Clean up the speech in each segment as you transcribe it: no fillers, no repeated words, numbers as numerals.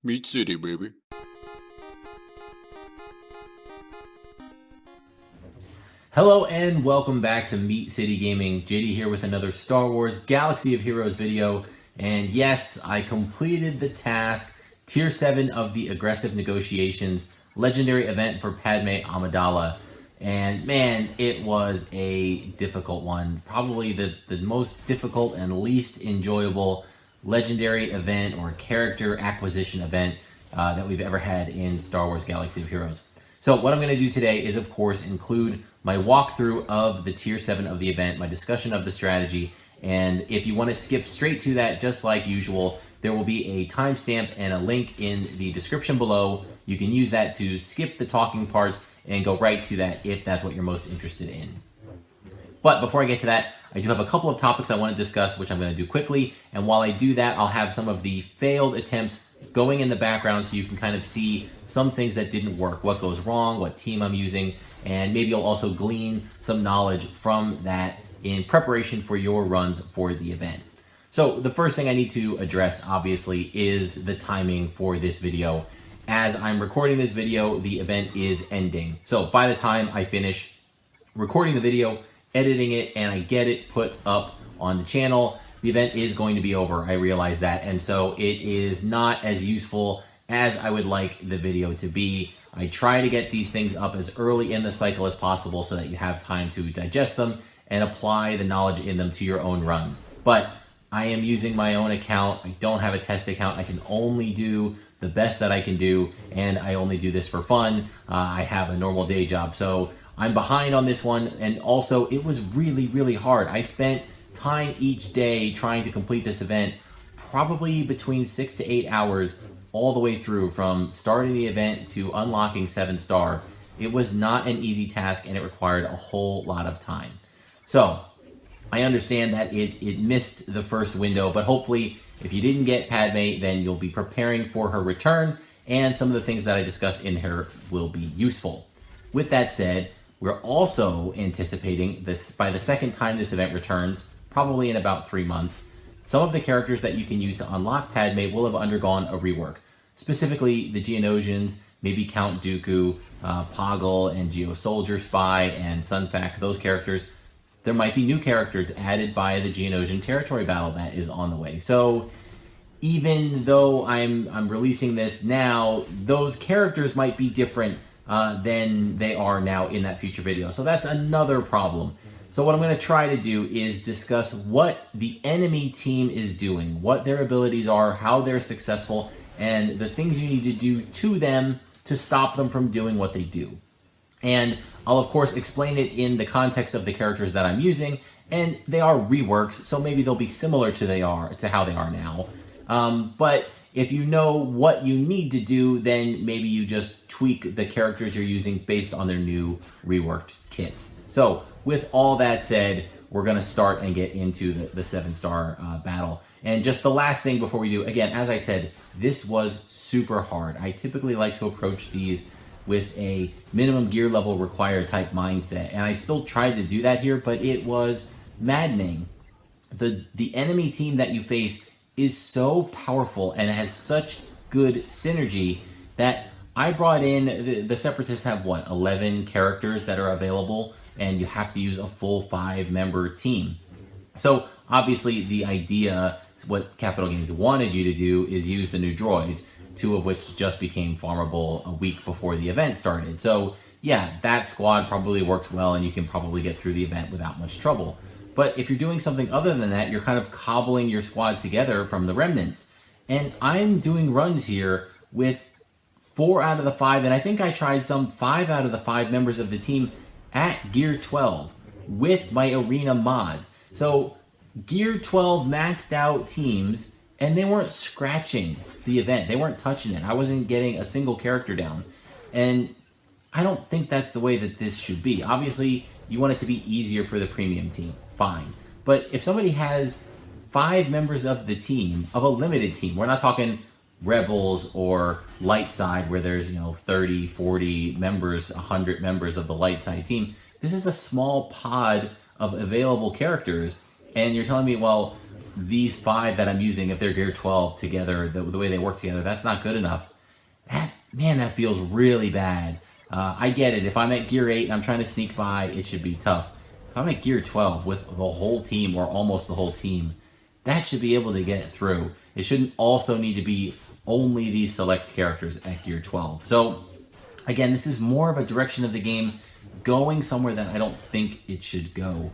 Meat City, baby. Hello and welcome back to Meat City Gaming. JD here with another Star Wars Galaxy of Heroes video. And yes, I completed the task, Tier 7 of the Aggressive Negotiations, Legendary event for Padmé Amidala. And man, it was a difficult one. Probably the most difficult and least enjoyable legendary event or character acquisition event that we've ever had in Star Wars Galaxy of Heroes. So what I'm going to do today is, of course, include my walkthrough of the Tier 7 of the event, my discussion of the strategy, and if you want to skip straight to that, just like usual, there will be a timestamp and a link in the description below. You can use that to skip the talking parts and go right to that if that's what you're most interested in. But before I get to that, I do have a couple of topics I want to discuss, which I'm going to do quickly, and while I do that, I'll have some of the failed attempts going in the background so you can kind of see some things that didn't work, what goes wrong, what team I'm using, and maybe you'll also glean some knowledge from that in preparation for your runs for the event. So the first thing I need to address, obviously, is the timing for this video. As I'm recording this video, the event is ending. So by the time I finish recording the video, editing it, and I get it put up on the channel, the event is going to be over. I realize that, and so it is not as useful as I would like the video to be. I try to get these things up as early in the cycle as possible so that you have time to digest them and apply the knowledge in them to your own runs. But I am using my own account. I don't have a test account. I can only do the best that I can do, and I only do this for fun. I have a normal day job, so I'm behind on this one, and also it was really, really hard. I spent time each day trying to complete this event, probably between 6 to 8 hours all the way through, from starting the event to unlocking 7-star. It was not an easy task, and it required a whole lot of time. So I understand that it missed the first window, but hopefully if you didn't get Padmé, then you'll be preparing for her return, and some of the things that I discuss in here will be useful. With that said, we're also anticipating this by the second time this event returns, probably in about 3 months. Some of the characters that you can use to unlock Padmé will have undergone a rework. Specifically, the Geonosians, maybe Count Dooku, Poggle, and Geo Soldier Spy, and Sunfac, those characters. There might be new characters added by the Geonosian territory battle that is on the way. So even though I'm releasing this now, those characters might be different than they are now in that future video. So that's another problem. So what I'm going to try to do is discuss what the enemy team is doing, what their abilities are, how they're successful, and the things you need to do to them to stop them from doing what they do. And I'll of course explain it in the context of the characters that I'm using, and they are reworks, so maybe they'll be similar to how they are now. But if you know what you need to do, then maybe you just tweak the characters you're using based on their new reworked kits. So with all that said, we're going to start and get into the 7-star battle. And just the last thing before we do, again, as I said, this was super hard. I typically like to approach these with a minimum gear level required type mindset, and I still tried to do that here, but it was maddening. The enemy team that you face is so powerful and has such good synergy that I brought in, the Separatists have what, 11 characters that are available, and you have to use a full 5-member team. So obviously the idea, what Capital Games wanted you to do, is use the new droids, 2 of which just became farmable a week before the event started. So yeah, that squad probably works well, and you can probably get through the event without much trouble. But if you're doing something other than that, you're kind of cobbling your squad together from the remnants. And I'm doing runs here with 4 out of the 5, and I think I tried some 5 out of the 5 members of the team at Gear 12 with my arena mods. So Gear 12 maxed out teams, and they weren't scratching the event. They weren't touching it. I wasn't getting a single character down. And I don't think that's the way that this should be. Obviously, you want it to be easier for the premium team. Fine. But if somebody has 5 members of the team, of a limited team, we're not talking Rebels or Light Side where there's, 30, 40 members, 100 members of the Light Side team. This is a small pod of available characters, and you're telling me, well, these 5 that I'm using, if they're gear 12 together, the way they work together, that's not good enough. That feels really bad. I get it. If I'm at gear 8 and I'm trying to sneak by, it should be tough. If I'm at gear 12 with the whole team or almost the whole team, that should be able to get it through. It shouldn't also need to be only these select characters at gear 12. So again, this is more of a direction of the game going somewhere that I don't think it should go.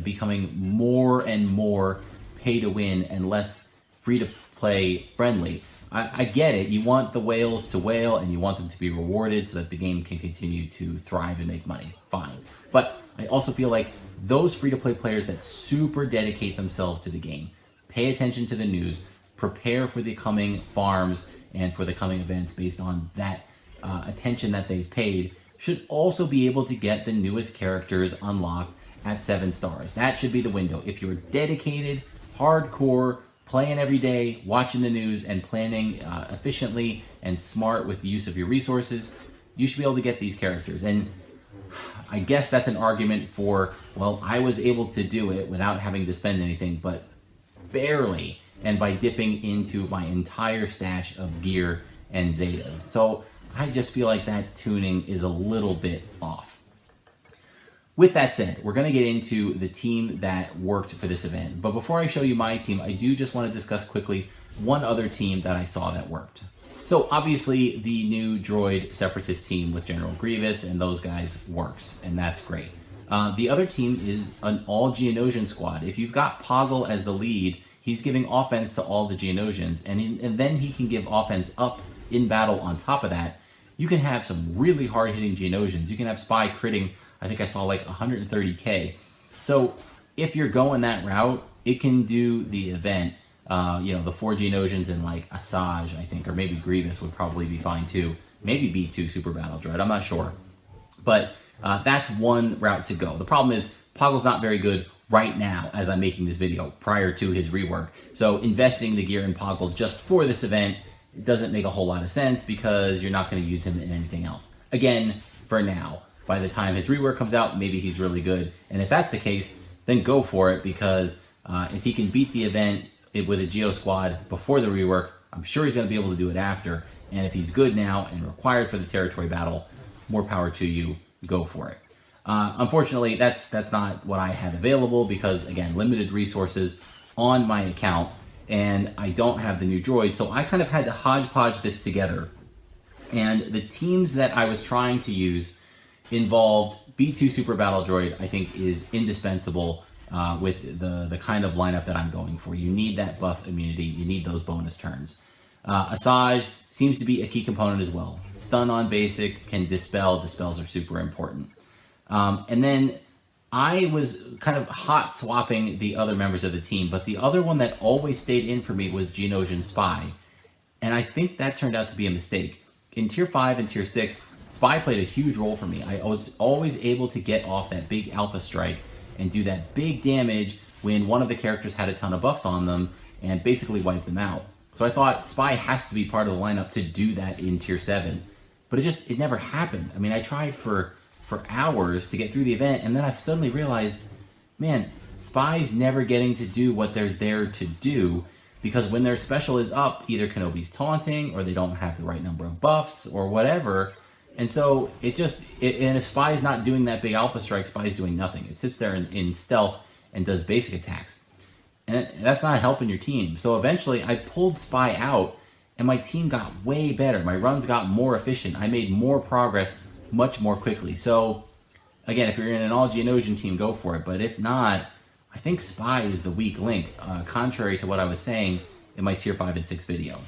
Becoming more and more pay to win and less free to play friendly. I get it. You want the whales to whale and you want them to be rewarded so that the game can continue to thrive and make money. Fine. But I also feel like those free-to-play players that super dedicate themselves to the game, pay attention to the news, prepare for the coming farms and for the coming events based on that attention that they've paid, should also be able to get the newest characters unlocked at 7 stars. That should be the window. If you're dedicated, hardcore, playing every day, watching the news, and planning efficiently and smart with the use of your resources, you should be able to get these characters. And I guess that's an argument for, well, I was able to do it without having to spend anything, but barely, and by dipping into my entire stash of gear and zetas. So I just feel like that tuning is a little bit off. With that said, we're going to get into the team that worked for this event. But before I show you my team, I do just want to discuss quickly one other team that I saw that worked. So obviously the new Droid Separatist team with General Grievous and those guys works, and that's great. The other team is an all Geonosian squad. If you've got Poggle as the lead, he's giving offense to all the Geonosians, and then he can give offense up in battle on top of that. You can have some really hard-hitting Geonosians. You can have Spy critting, I think I saw like 130k. So if you're going that route, it can do the event. The 4 Geonosians and like zzAsajj, I think, or maybe Grievous would probably be fine too. Maybe B2 Super Battle Droid, I'm not sure. But that's one route to go. The problem is Poggle's not very good right now as I'm making this video, prior to his rework. So investing the gear in Poggle just for this event doesn't make a whole lot of sense because you're not going to use him in anything else. Again, for now. By the time his rework comes out, maybe he's really good. And if that's the case, then go for it, because if he can beat the event with a Geo squad before the rework, I'm sure he's going to be able to do it after. And if he's good now and required for the territory battle, more power to you, go for it. Unfortunately, that's not what I had available because, again, limited resources on my account, and I don't have the new droid, so I kind of had to hodgepodge this together. And the teams that I was trying to use involved B2 Super Battle Droid, I think is indispensable with the kind of lineup that I'm going for. You need that buff immunity, you need those bonus turns. zzAsajj seems to be a key component as well. Stun on basic, can dispel, dispels are super important. And then I was kind of hot swapping the other members of the team, but the other one that always stayed in for me was Geonosian Spy. And I think that turned out to be a mistake. In Tier 5 and Tier 6, Spy played a huge role for me. I was always able to get off that big alpha strike and do that big damage when one of the characters had a ton of buffs on them and basically wipe them out. So I thought Spy has to be part of the lineup to do that in Tier 7. But it never happened. I mean, I tried for hours to get through the event, and then I've suddenly realized, man, Spy's never getting to do what they're there to do, because when their special is up, either Kenobi's taunting, or they don't have the right number of buffs, or whatever. And so and if Spy's not doing that big alpha strike, Spy's doing nothing. It sits there in stealth and does basic attacks. And that's not helping your team. So eventually I pulled Spy out, and my team got way better. My runs got more efficient. I made more progress much more quickly. So again, if you're in an all Geonosian team, go for it. But if not, I think Spy is the weak link, contrary to what I was saying in my Tier 5 and 6 video.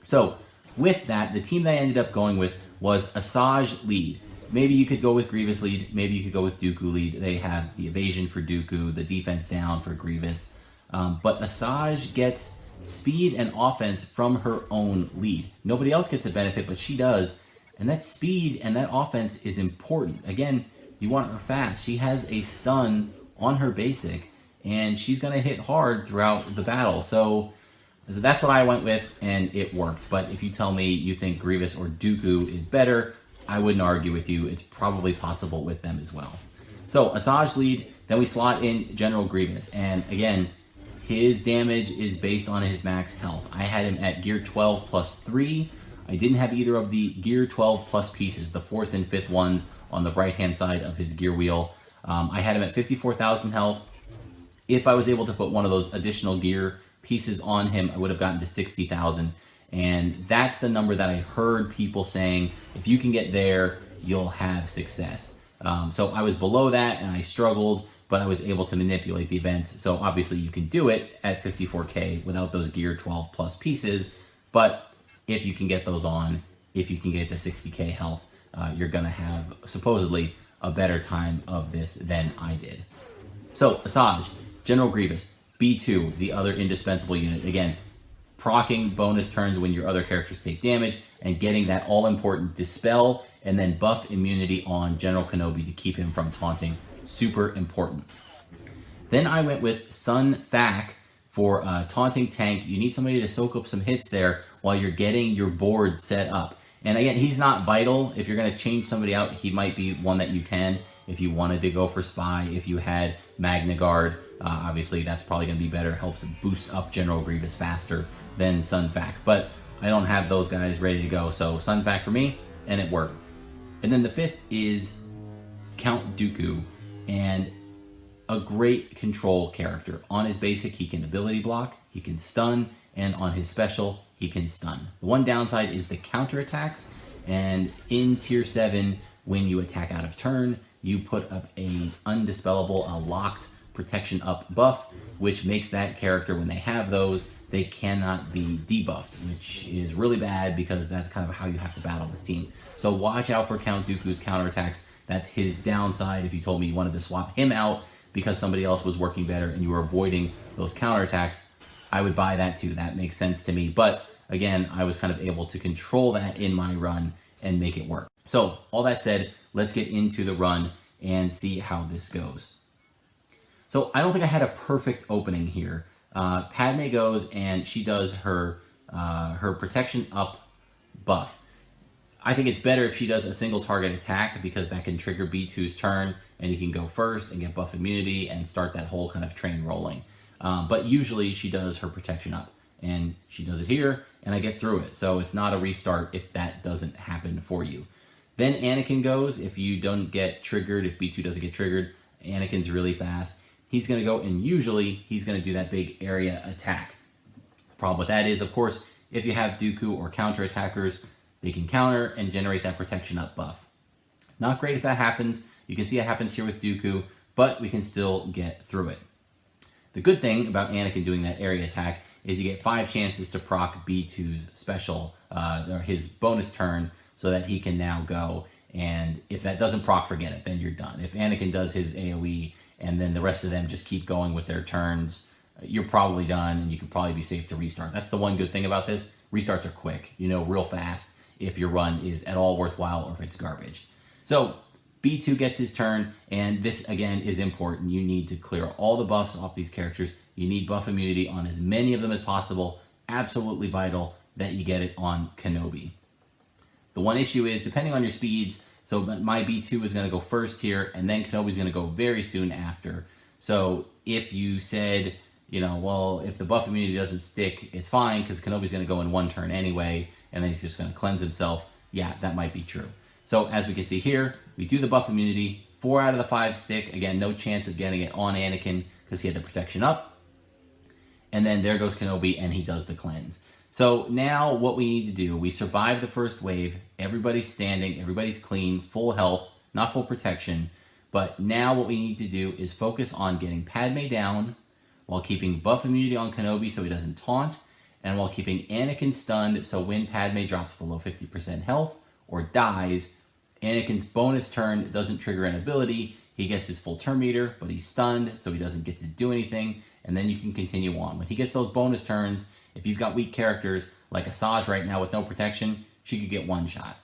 So with that, the team that I ended up going with was zzAsajj lead. Maybe you could go with Grievous lead. Maybe you could go with Dooku lead. They have the evasion for Dooku, the defense down for Grievous. But zzAsajj gets speed and offense from her own lead. Nobody else gets a benefit, but she does. And that speed and that offense is important. Again, you want her fast. She has a stun on her basic, and she's going to hit hard throughout the battle. So that's what I went with, and it worked. But if you tell me you think Grievous or Dooku is better, I wouldn't argue with you. It's probably possible with them as well. So zzAsajj lead, then we slot in General Grievous. And again, His damage is based on his max health. I had him at gear 12 plus 3. I didn't have either of the gear 12 plus pieces, the 4th and 5th ones on the right-hand side of his gear wheel. I had him at 54,000 health. If I was able to put one of those additional gear pieces on him, I would have gotten to 60,000. And that's the number that I heard people saying, if you can get there, you'll have success. So I was below that and I struggled, but I was able to manipulate the events. So obviously you can do it at 54K without those gear 12 plus pieces. But if you can get those on, if you can get to 60K health, you're gonna have supposedly a better time of this than I did. So zzAsajj, General Grievous, B2, the other indispensable unit. Again, proccing bonus turns when your other characters take damage and getting that all-important dispel and then buff immunity on General Kenobi to keep him from taunting. Super important. Then I went with Sun Fac for taunting tank. You need somebody to soak up some hits there while you're getting your board set up. And again, he's not vital. If you're going to change somebody out, he might be one that you can. If you wanted to go for Spy, if you had Magna Guard, obviously that's probably going to be better. Helps boost up General Grievous faster than Sun Fac. But I don't have those guys ready to go. So Sun Fac for me, and it worked. And then the 5th is Count Dooku. And a great control character. On his basic, he can ability block, he can stun, and on his special, he can stun. The one downside is the counterattacks, and in tier 7, when you attack out of turn, you put up a undispellable, a locked protection up buff, which makes that character, when they have those, they cannot be debuffed, which is really bad because that's kind of how you have to battle this team. So watch out for Count Dooku's counterattacks. That's his downside. If you told me you wanted to swap him out because somebody else was working better and you were avoiding those counterattacks, I would buy that too. That makes sense to me. But again, I was kind of able to control that in my run and make it work. So all that said, let's get into the run and see how this goes. So I don't think I had a perfect opening here. Padme goes and she does her protection up buff. I think it's better if she does a single target attack because that can trigger B2's turn and he can go first and get buff immunity and start that whole kind of train rolling. But usually she does her protection up and she does it here and I get through it. So it's not a restart if that doesn't happen for you. Then Anakin goes. If you don't get triggered, if B2 doesn't get triggered, Anakin's really fast. He's going to go and usually he's going to do that big area attack. The problem with that is, of course, if you have Dooku or counter attackers, they can counter and generate that protection up buff. Not great if that happens. You can see it happens here with Dooku, but we can still get through it. The good thing about Anakin doing that area attack is you get 5 chances to proc B2's special, or his bonus turn, so that he can now go. And if that doesn't proc, forget it, then you're done. If Anakin does his AoE and then the rest of them just keep going with their turns, you're probably done and you can probably be safe to restart. That's the one good thing about this. Restarts are quick, real fast, if your run is at all worthwhile or if it's garbage. So B2 gets his turn, and this again is important. You need to clear all the buffs off these characters. You need buff immunity on as many of them as possible. Absolutely vital that you get it on Kenobi. The one issue is, depending on your speeds, so my B2 is going to go first here, and then Kenobi's going to go very soon after. So if you said, well, if the buff immunity doesn't stick, it's fine, because Kenobi's going to go in one turn anyway, and then he's just going to cleanse himself. Yeah, that might be true. So as we can see here, we do the buff immunity. 4 out of the 5 stick. Again, no chance of getting it on Anakin because he had the protection up. And then there goes Kenobi, and he does the cleanse. So now what we need to do, we survive the first wave. Everybody's standing, everybody's clean, full health, not full protection. But now what we need to do is focus on getting Padme down while keeping buff immunity on Kenobi so he doesn't taunt, and while keeping Anakin stunned, so when Padme drops below 50% health or dies, Anakin's bonus turn doesn't trigger an ability. He gets his full turn meter, but he's stunned, so he doesn't get to do anything, and then you can continue on. When he gets those bonus turns, if you've got weak characters, like zzAsajj right now with no protection, she could get one shot.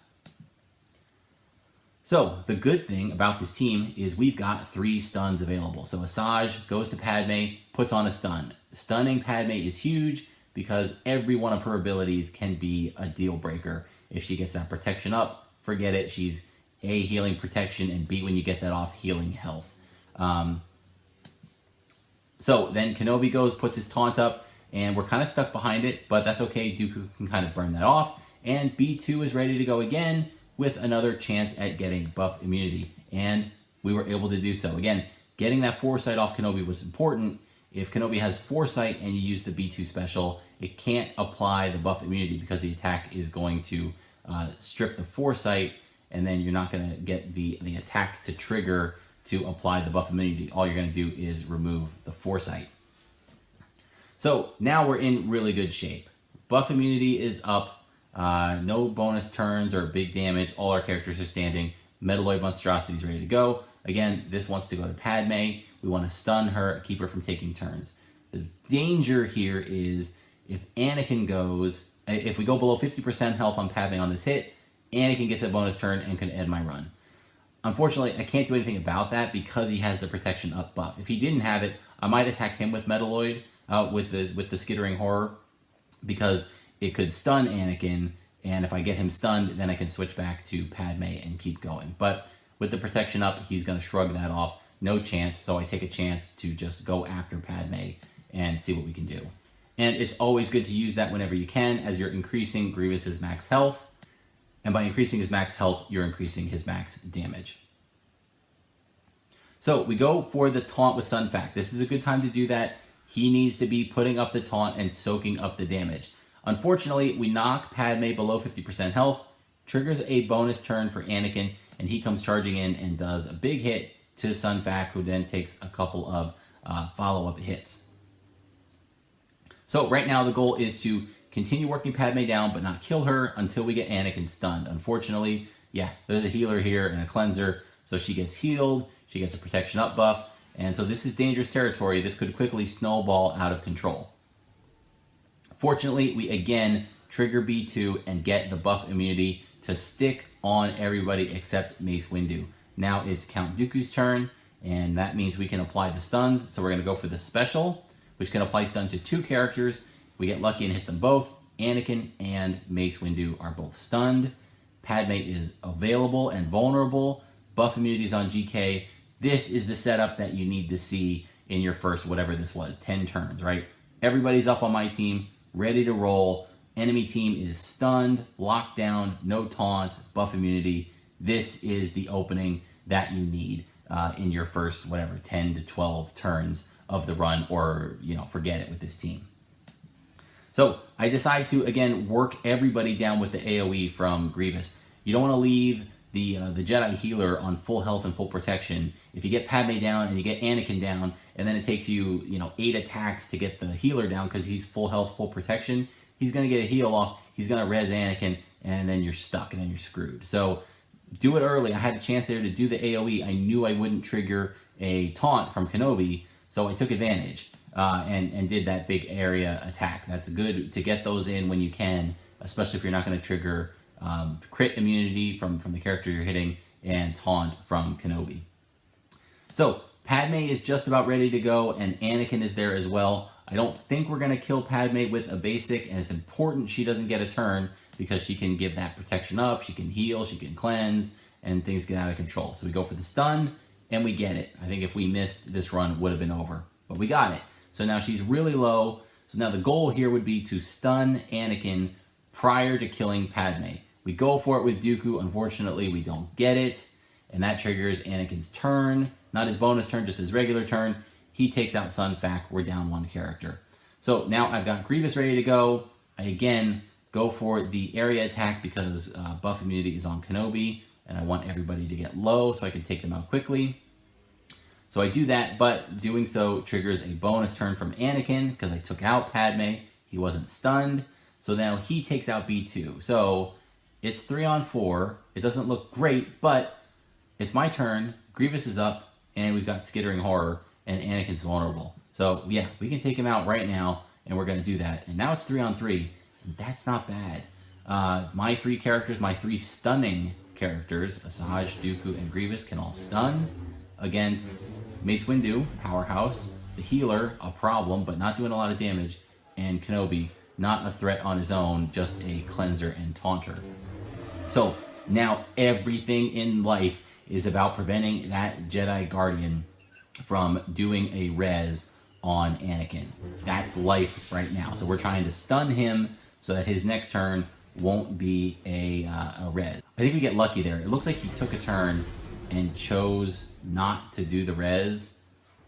So the good thing about this team is we've got 3 stuns available. So zzAsajj goes to Padme, puts on a stun. Stunning Padme is huge, because every one of her abilities can be a deal breaker. If she gets that protection up, forget it. She's A, healing protection, and B, when you get that off, healing health. So then Kenobi goes, puts his taunt up, and we're kind of stuck behind it, but that's okay. Dooku can kind of burn that off. And B2 is ready to go again with another chance at getting buff immunity. And we were able to do so. Again, getting that foresight off Kenobi was important. If Kenobi has foresight and you use the B2 special, it can't apply the buff immunity because the attack is going to strip the foresight, and then you're not going to get the attack to trigger to apply the buff immunity. All you're going to do is remove the foresight. So now we're in really good shape. Buff immunity is up. No bonus turns or big damage. All our characters are standing. Metaloid Monstrosity is ready to go. Again, this wants to go to Padmé. We want to stun her, keep her from taking turns. The danger here is if Anakin goes, if we go below 50% health on Padmé on this hit, Anakin gets a bonus turn and can end my run. Unfortunately, I can't do anything about that because he has the protection up buff. If he didn't have it, I might attack him with Metaloid, with the Skittering Horror, because it could stun Anakin, and if I get him stunned, then I can switch back to Padmé and keep going. But with the protection up, he's going to shrug that off. No chance, so I take a chance to just go after Padmé and see what we can do. And it's always good to use that whenever you can, as you're increasing Grievous's max health. And by increasing his max health, you're increasing his max damage. So we go for the taunt with Sun Fac. This is a good time to do that. He needs to be putting up the taunt and soaking up the damage. Unfortunately, we knock Padmé below 50% health, triggers a bonus turn for Anakin, and he comes charging in and does a big hit to Sun Fac, who then takes a couple of follow-up hits. So right now the goal is to continue working Padmé down, but not kill her until we get Anakin stunned. Unfortunately, yeah, there's a healer here and a cleanser, so she gets healed, she gets a protection up buff, and so this is dangerous territory. This could quickly snowball out of control. Fortunately, we again trigger B2 and get the buff immunity to stick on everybody except Mace Windu. Now it's Count Dooku's turn, and that means we can apply the stuns. So we're going to go for the special, which can apply stun to 2 characters. We get lucky and hit them both. Anakin and Mace Windu are both stunned. Padmé is available and vulnerable. Buff immunities on GK. This is the setup that you need to see in your first, whatever this was, 10 turns, right? Everybody's up on my team, ready to roll. Enemy team is stunned, locked down, no taunts, buff immunity. This is the opening that you need in your first, whatever, 10 to 12 turns of the run, or, you know, forget it with this team. So I decide to, again, work everybody down with the AoE from Grievous. You don't want to leave the Jedi healer on full health and full protection. If you get Padmé down and you get Anakin down, and then it takes you, 8 attacks to get the healer down because he's full health, full protection, he's going to get a heal off, he's going to res Anakin, and then you're stuck, and then you're screwed. So do it early. I had a chance there to do the AoE. I knew I wouldn't trigger a taunt from Kenobi, so I took advantage and did that big area attack. That's good to get those in when you can, especially if you're not going to trigger crit immunity from the character you're hitting and taunt from Kenobi. So Padmé is just about ready to go, and Anakin is there as well. I don't think we're going to kill Padmé with a basic, and it's important she doesn't get a turn because she can give that protection up, she can heal, she can cleanse, and things get out of control. So we go for the stun, and we get it. I think if we missed, this run would have been over, but we got it. So now she's really low. So now the goal here would be to stun Anakin prior to killing Padmé. We go for it with Dooku. Unfortunately, we don't get it, and that triggers Anakin's turn. Not his bonus turn, just his regular turn. He takes out Sun Fac. We're down 1 character. So now I've got Grievous ready to go. I again go for the area attack because buff immunity is on Kenobi, and I want everybody to get low so I can take them out quickly. So I do that, but doing so triggers a bonus turn from Anakin because I took out Padmé. He wasn't stunned. So now he takes out B2. So it's 3-on-4. It doesn't look great, but it's my turn. Grievous is up, and we've got Skittering Horror, and Anakin's vulnerable. So yeah, we can take him out right now, and we're going to do that. And now it's 3-on-3. That's not bad. My 3 characters, my 3 stunning characters, zzAsajj, Dooku, and Grievous, can all stun against Mace Windu, powerhouse, the healer, a problem, but not doing a lot of damage, and Kenobi, not a threat on his own, just a cleanser and taunter. So now everything in life is about preventing that Jedi Guardian from doing a res on Anakin. That's life right now. So we're trying to stun him so that his next turn won't be a res. I think we get lucky there. It looks like he took a turn and chose not to do the res.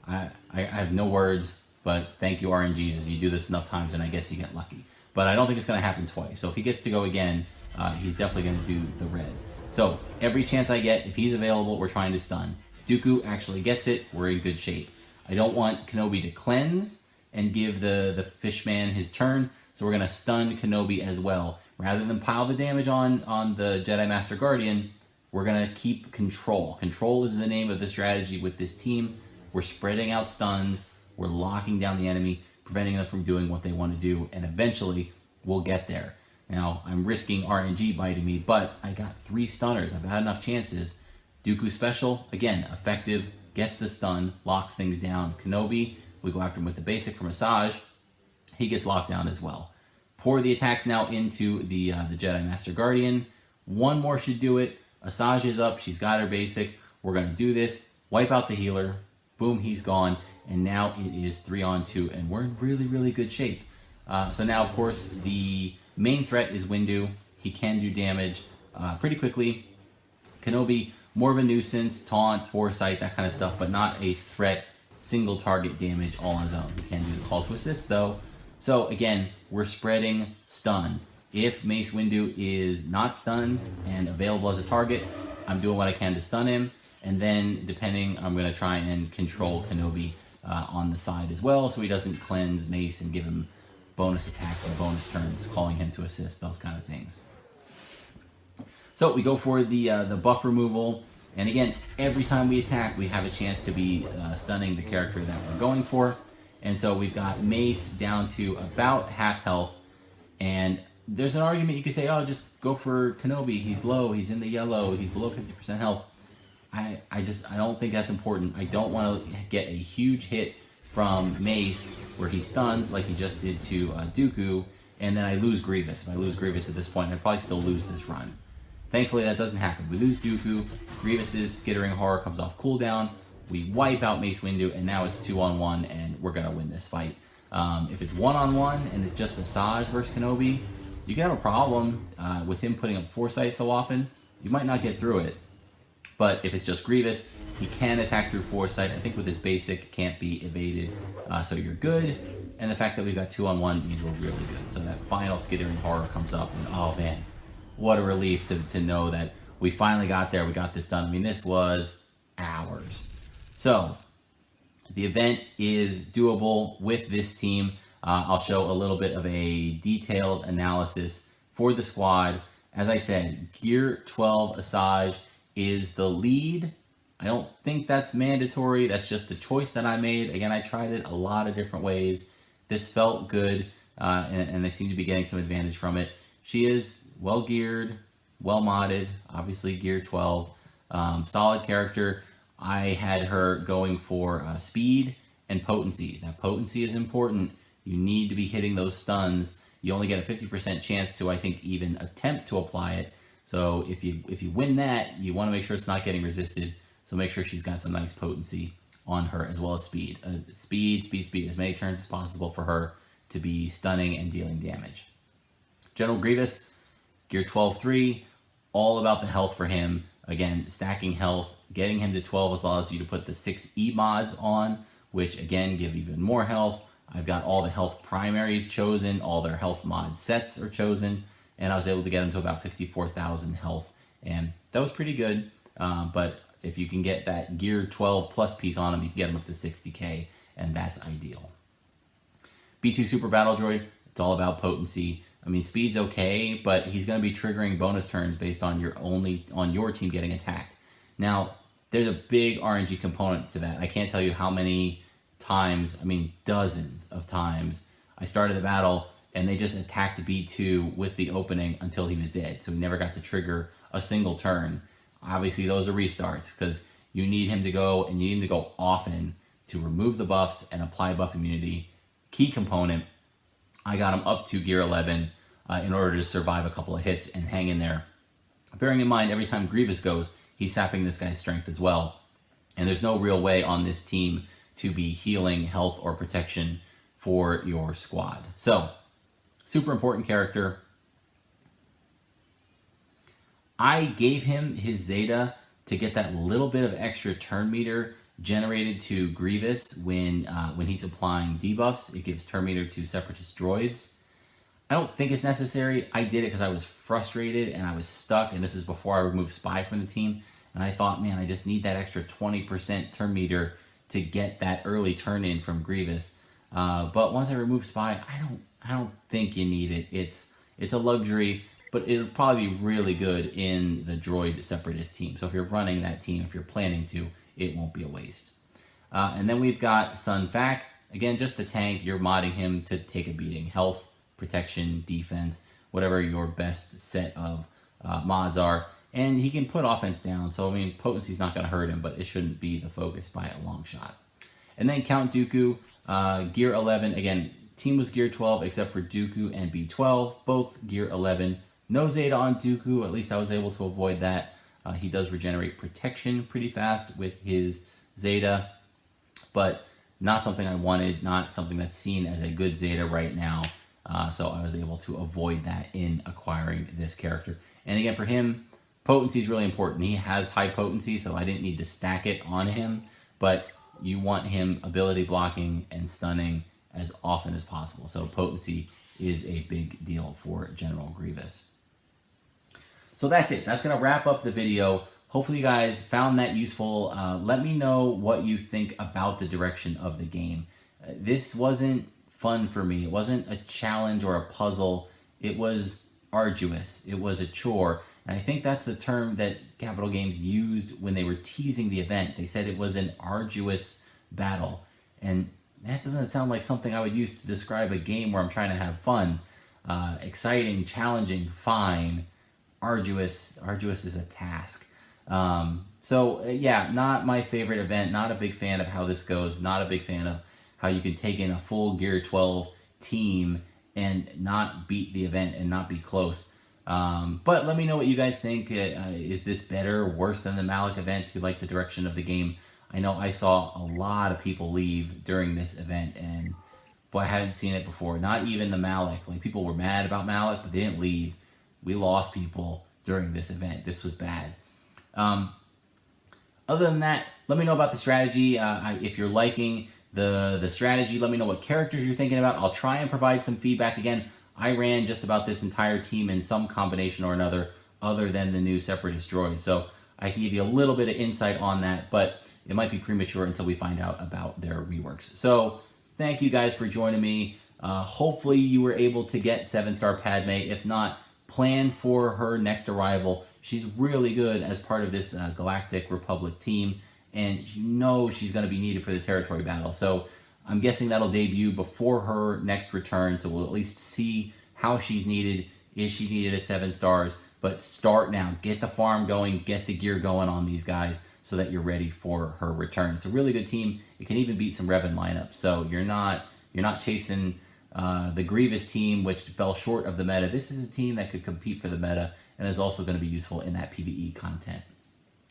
I have no words, but thank you RNGs. You do this enough times and I guess you get lucky. But I don't think it's going to happen twice. So if he gets to go again, he's definitely going to do the res. So every chance I get, if he's available, we're trying to stun. Dooku actually gets it. We're in good shape. I don't want Kenobi to cleanse and give the fishman his turn. So we're going to stun Kenobi as well. Rather than pile the damage on the Jedi Master Guardian, we're going to keep control. Control is the name of the strategy with this team. We're spreading out stuns. We're locking down the enemy, preventing them from doing what they want to do. And eventually, we'll get there. Now, I'm risking RNG biting me, but I got 3 stunners. I've had enough chances. Dooku special, again, effective, gets the stun, locks things down. Kenobi, we go after him with the basic from zzAsajj. He gets locked down as well. Pour the attacks now into the Jedi Master Guardian. One more should do it. zzAsajj is up. She's got her basic. We're going to do this. Wipe out the healer. Boom, he's gone. And now it is 3-on-2, and we're in really, really good shape. So now, of course, the main threat is Windu. He can do damage pretty quickly. Kenobi, more of a nuisance, taunt, foresight, that kind of stuff, but not a threat, single target damage all on his own. He can do the call to assist, though. So, again, we're spreading stun. If Mace Windu is not stunned and available as a target, I'm doing what I can to stun him. And then, depending, I'm going to try and control Kenobi on the side as well, so he doesn't cleanse Mace and give him bonus attacks and bonus turns, calling him to assist, those kind of things. So we go for the buff removal, and again, every time we attack, we have a chance to be stunning the character that we're going for. And so we've got Mace down to about half health, and there's an argument you could say, oh, just go for Kenobi, he's low, he's in the yellow, he's below 50% health. I don't think that's important. I don't want to get a huge hit from Mace where he stuns like he just did to Dooku, and then I lose Grievous. If I lose Grievous at this point, I'd probably still lose this run. Thankfully, that doesn't happen. We lose Dooku, Grievous's skittering horror comes off cooldown, we wipe out Mace Windu, and now it's 2-on-1, and we're going to win this fight. If it's 1-on-1 and it's just zzAsajj versus Kenobi, you can have a problem with him putting up foresight so often. You might not get through it. But if it's just Grievous, he can attack through foresight. I think with his basic, can't be evaded. So you're good. And the fact that we've got 2-on-1 means we're really good. So that final skittering horror comes up, and oh man, what a relief to know that we finally got there. We got this done. I mean, this was hours. So the event is doable with this team. I'll show a little bit of a detailed analysis for the squad. As I said, Gear 12 zzAsajj is the lead. I don't think that's mandatory. That's just the choice that I made. Again, I tried it a lot of different ways. This felt good, and I seem to be getting some advantage from it. She is well geared, well modded, obviously Gear 12. Solid character. I had her going for speed and potency. Now, potency is important. You need to be hitting those stuns. You only get a 50% chance to, I think, even attempt to apply it. So if you win that, you want to make sure it's not getting resisted. So make sure she's got some nice potency on her, as well as speed. Speed. As many turns as possible for her to be stunning and dealing damage. General Grievous, Gear 12-3, all about the health for him. Again, stacking health, getting him to 12 allows you to put the 6 E mods on, which again give even more health. I've got all the health primaries chosen, all their health mod sets are chosen, and I was able to get him to about 54,000 health, and that was pretty good. But if you can get that Gear 12 plus piece on him, you can get him up to 60k, and that's ideal. B2 Super Battle Droid, it's all about potency. I mean, speed's okay, but he's going to be triggering bonus turns based on your team getting attacked. Now, there's a big RNG component to that. I can't tell you how many times, I mean, dozens of times, I started the battle and they just attacked B2 with the opening until he was dead. So he never got to trigger a single turn. Obviously, those are restarts because you need him to go, and you need him to go often to remove the buffs and apply buff immunity. Key component, I got him up to Gear 11 in order to survive a couple of hits and hang in there. Bearing in mind, every time Grievous goes, he's sapping this guy's strength as well. And there's no real way on this team to be healing, health, or protection for your squad. So, super important character. I gave him his Zeta to get that little bit of extra turn meter generated to Grievous when he's applying debuffs. It gives turn meter to Separatist droids. I don't think it's necessary. I did it because I was frustrated and I was stuck, and this is before I removed Spy from the team. And I thought, man, I just need that extra 20% turn meter to get that early turn in from Grievous. But once I remove Spy, I don't think you need it. It's a luxury, but it'll probably be really good in the Droid Separatist team. So if you're running that team, if you're planning to, it won't be a waste. And then we've got Sun Fac. Again, just the tank. You're modding him to take a beating. Health, protection, defense, whatever your best set of mods are. And he can put offense down. So, I mean, potency's not going to hurt him, but it shouldn't be the focus by a long shot. And then Count Dooku, Gear 11. Again, team was Gear 12 except for Dooku and B12. Both Gear 11. No Zeta on Dooku. At least I was able to avoid that. He does regenerate protection pretty fast with his Zeta, but not something I wanted, not something that's seen as a good Zeta right now. So I was able to avoid that in acquiring this character. And again, for him, potency is really important. He has high potency, so I didn't need to stack it on him, but you want him ability blocking and stunning as often as possible. So potency is a big deal for General Grievous. So that's it. That's going to wrap up the video. Hopefully you guys found that useful. Let me know what you think about the direction of the game. This wasn't fun for me. It wasn't a challenge or a puzzle. It was arduous. It was a chore. And I think that's the term that Capital Games used when they were teasing the event. They said it was an arduous battle. And that doesn't sound like something I would use to describe a game where I'm trying to have fun. Exciting, challenging, fine. Arduous is a task. Yeah, not my favorite event. Not a big fan of how this goes. Not a big fan of how you can take in a full Gear 12 team and not beat the event and not be close. But let me know what you guys think. Is this better or worse than the Malak event? Do you like the direction of the game? I know I saw a lot of people leave during this event, and boy, I hadn't seen it before. Not even the Malak. Like, people were mad about Malak, but they didn't leave. We lost people during this event. This was bad. Other than that, let me know about the strategy. If you're liking the strategy, let me know what characters you're thinking about. I'll try and provide some feedback. Again, I ran just about this entire team in some combination or another other than the new Separatist droid. So I can give you a little bit of insight on that, but it might be premature until we find out about their reworks. So thank you guys for joining me. Hopefully you were able to get 7-star Padmé. If not, plan for her next arrival. She's really good as part of this Galactic Republic team, and you know she's going to be needed for the territory battle. So I'm guessing that'll debut before her next return, so we'll at least see how she's needed. Is she needed at 7 stars? But start now. Get the farm going. Get the gear going on these guys so that you're ready for her return. It's a really good team. It can even beat some Revan lineups. So you're not chasing the Grievous team, which fell short of the meta. This is a team that could compete for the meta and is also going to be useful in that PvE content.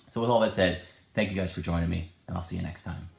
So with all that said, thank you guys for joining me, and I'll see you next time.